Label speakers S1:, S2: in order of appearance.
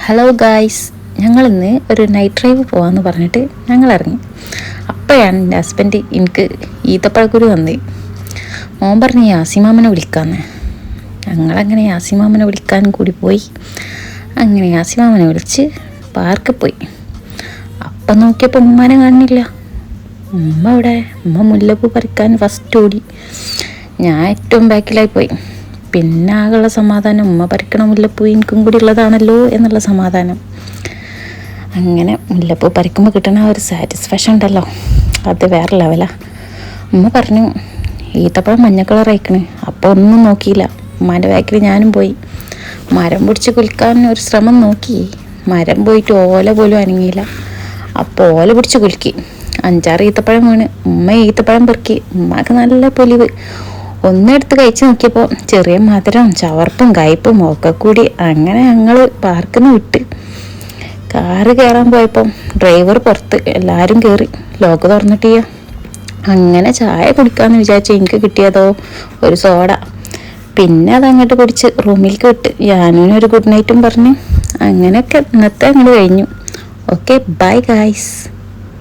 S1: Hello guys, ഞങ്ങളിന്ന് ഒരു night drive പോകാമെന്ന് പറഞ്ഞിട്ട് ഞങ്ങൾ ഇറങ്ങി. അപ്പോഴാണ് എൻ്റെ ഹസ്ബൻഡ് എനിക്ക് ഈത്തപ്പഴക്കുരു തന്നത്. മോൻ പറഞ്ഞ് യാസിമാമനെ വിളിക്കാമെന്ന്. ഞങ്ങളങ്ങനെ യാസിമാമനെ വിളിക്കാൻ കൂടി പോയി. അങ്ങനെ യാസിമാമനെ വിളിച്ച് പാർക്കിൽ പോയി. അപ്പം നോക്കിയപ്പോൾ ഉമ്മാനെ കാണുന്നില്ല. ഉമ്മ ഇവിടെ, ഉമ്മ മുല്ലപ്പൂ പറിക്കാൻ ഫസ്റ്റ് ഓടി. ഞാൻ ഏറ്റവും ബാക്കിലായി പോയി. പിന്നെ ആകെയുള്ള സമാധാനം ഉമ്മ പറിക്കണ മുല്ലപ്പൂ എനിക്കും കൂടി ഉള്ളതാണല്ലോ എന്നുള്ള സമാധാനം. അങ്ങനെ മുല്ലപ്പൂ പറിക്കുമ്പോൾ കിട്ടണ ഒരു സാറ്റിസ്ഫാക്ഷൻ ഉണ്ടല്ലോ, അത് വേറെ ലെവലാണ്. ഉമ്മ പറഞ്ഞു ഈത്തപ്പഴം മഞ്ഞ കളർ അയക്കണേ. അപ്പോൾ ഒന്നും നോക്കിയില്ല, ഉമ്മാൻ്റെ ബാക്കിൽ ഞാനും പോയി. മരം പിടിച്ച് കുലിക്കാൻ ഒരു ശ്രമം നോക്കി, മരം പോയിട്ട് ഓല പോലും അനങ്ങിയില്ല. അപ്പോൾ ഓല പിടിച്ച് കുലുക്കി 5-6 ഈത്തപ്പഴം വീണ്. ഉമ്മ ഈത്തപ്പഴം പെറുക്കി. ഉമ്മക്ക് നല്ല പൊലിവ്. ഒന്നെടുത്ത് കഴിച്ച് നോക്കിയപ്പോൾ ചെറിയ മധുരം, ചവർപ്പും കയ്പും ഒക്കെ കൂടി. അങ്ങനെ ഞങ്ങൾ പാർക്കിൽ നിന്ന് വിട്ട് കാറ് കയറാൻ പോയപ്പം ഡ്രൈവർ പുറത്ത്, എല്ലാവരും കയറി. ലോക്ക് തുറന്നിട്ട് അങ്ങനെ ചായ കുടിക്കാമെന്ന് വിചാരിച്ചു. എനിക്ക് കിട്ടിയതോ ഒരു സോഡ. പിന്നെ അതങ്ങോട്ട് കുടിച്ച് റൂമിലേക്ക് വിട്ട് ഞാനൊരു ഗുഡ് നൈറ്റും പറഞ്ഞ് അങ്ങനെയൊക്കെ ഇന്നത്തെ അങ്ങോട്ട് കഴിഞ്ഞു. Okay, bye guys.